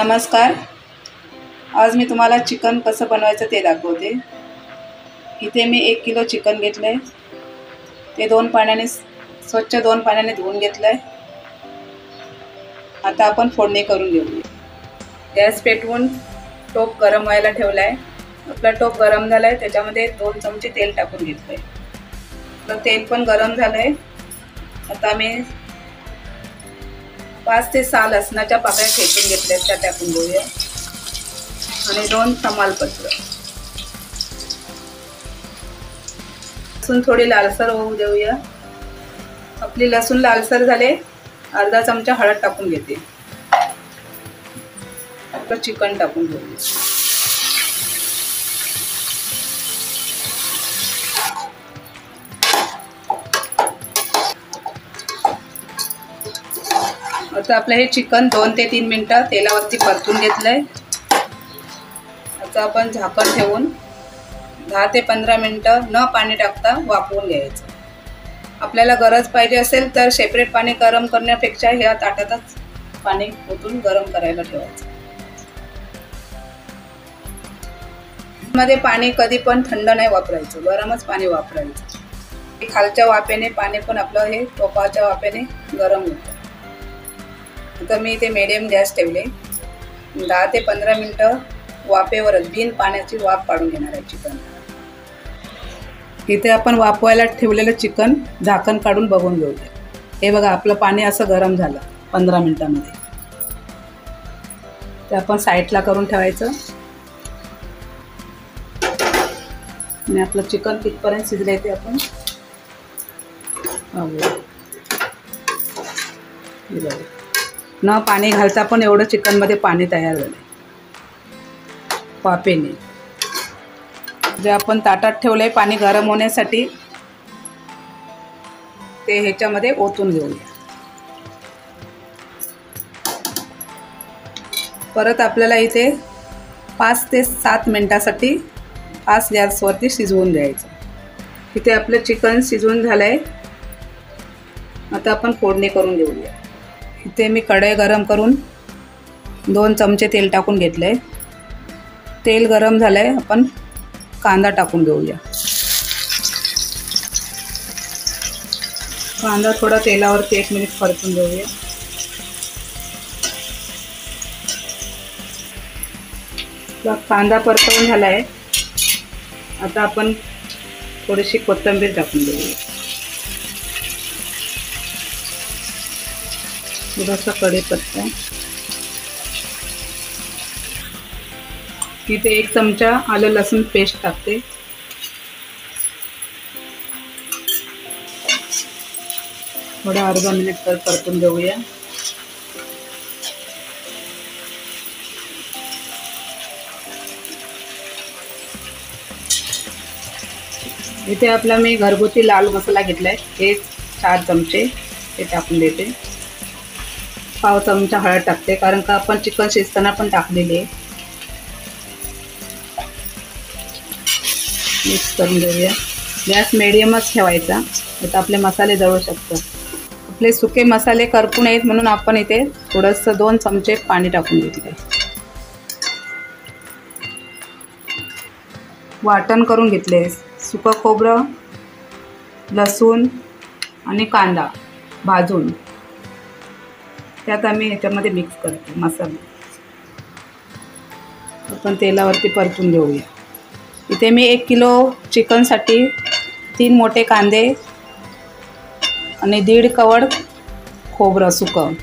नमस्कार. आज मी तुम्हाला चिकन कसं बनवायचं ते दाखवते. इथे मी 1 किलो चिकन घेतलंय. ते स्वच्छ 2 पाण्याने धुवून घेतलंय. आता आपण फोडणी करून घेऊया. गॅस पेटवून टोप गरम व्हायला ठेवलाय. आपला टोप गरम झालाय, त्याच्यामध्ये 2 चमचे तेल टाकून घेतलंय. तर तेल पण गरम झालंय. आता मी 5 ते 6 लसणाच्या पाकळ्या ठेचून घेतल्या, त्या टाकून घेऊया. आणि 2 तमालपत्र. लसूण थोडी लालसर होऊ देऊया. आपली लसूण लालसर झाले, अर्धा चमचा हळद टाकून घेते. आपलं चिकन टाकून घेऊया. आता आपलं हे चिकन 2 ते 3 मिनिटं तेलावरती परतून घेतलंय. आता आपण झाकण ठेवून 10 ते 15 मिनिटं न पाणी टाकता वाफवून घ्यायचं. आपल्याला गरज पाहिजे असेल तर सेपरेट पाणी गरम करण्यापेक्षा ह्या ताटातच पाणी ओतून गरम करायला ठेवायचं. मध्ये पाणी कधी पण थंड नाही वापरायचं, गरमच पाणी वापरायचं. खालच्या वाफेने पाणी पण आपलं हे टोपाच्या वाफेने गरम होतं. आता मी इथे मीडियम गॅस ठेवले. 10 ते 15 मिनिटं वाफेवरच बिन पाण्याची वाफ काढून घेणार आहे चिकन. इथे आपण वाफवायला ठेवलेलं चिकन झाकण काढून बघून घेऊया. हे बघा, आपलं पाणी असं गरम झालं 15 मिनिटांमध्ये. ते आपण साईडला करून ठेवायचं. आणि आपलं चिकन कितपर्यंत शिजलंय ते आपण न पाणी घालता पण एवढं चिकनमध्ये पाणी तयार झालं वाफेने. जे आपण ताटात ठेवलंय पाणी गरम होण्यासाठी, ते ह्याच्यामध्ये ओतून घेऊया. परत आपल्याला इथे 5 ते 7 मिनिटासाठी 5 गॅसवरती शिजवून द्यायचं. इथे आपलं चिकन शिजवून झालंय. आता आपण फोडणी करून घेऊया. इथे मी कढई गरम करून 2 चमचे तेल टाकून घेतलंय. तेल गरम झालंय, आपण कांदा टाकून घेऊया. कांदा थोडा तेलावरती 1 मिनिट परतून घेऊया. कांदा परतवून झालाय. आता आपण थोडीशी कोथिंबीर टाकून घेऊया. थोडासा कढीपत्ता. इथे 1 चमचा आलं लसूण पेस्ट टाकते. थोडा अर्धा मिनिट परतून घेऊया. इथे आपला मी घरगुती लाल मसाला घेतलाय, हे 4 चमचे ते टाकून देते. पाव चमचा हळद टाकते, कारण का आपण चिकन शिजताना पण टाकलेले आहे. मिक्स करून घेऊया. गॅस मिडियमच ठेवायचा, आता आपले मसाले जळू शकतात. आपले सुके मसाले करपू नयेत म्हणून आपण इथे थोडंसं 2 चमचे पाणी टाकून घेतले. वाटण करून घेतले. सुकं खोबरं, लसूण आणि कांदा भाजून त्यात आम्ही ह्याच्यामध्ये मिक्स करतो मसाला. आपण तेलावरती परतून घेऊया. इथे मी 1 किलो चिकनसाठी 3 मोठे कांदे आणि 1.5 कवड खोबरं सुकं,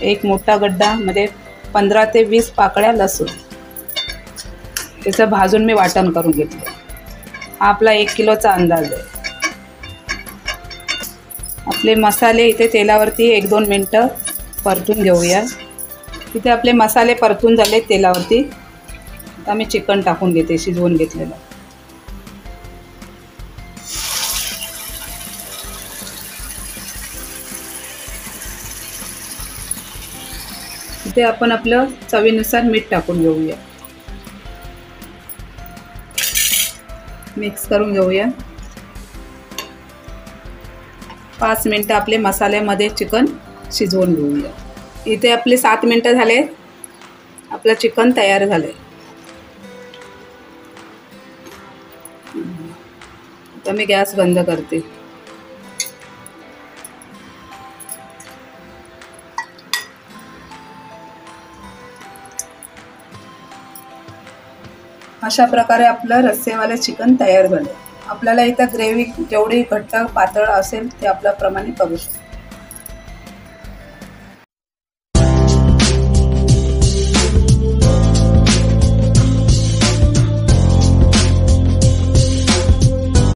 1 मोठा गड्डा मध्ये 15 ते 20 पाकळ्या लसूण, त्याचं भाजून मी वाटण करून घेतलं. हा आपला 1 किलोचा अंदाज आहे. आपले मसाले इथे तेलावरती 1-2 मिनटं परतून घेऊया. इथे आपले मसाले परतून झाले तेलावरती. आता मी चिकन टाकून घेते शिजवून घेतलेलं. इथे आपण आपलं चवीनुसार मीठ टाकून घेऊया. मिक्स करून घेऊया. 5 मिनटं आपले मसाल्यामध्ये चिकन शिजवून घेऊया. इथे आपले 7 मिनटं झाले. आपलं चिकन तयार झालंय. आता मी गॅस बंद करते. अशा प्रकारे आपलं रस्सेवाले चिकन तयार झालं. आपल्याला इथं ग्रेव्ही जेवढी घट्ट पातळ असेल ते आपल्याप्रमाणे करू शकतो.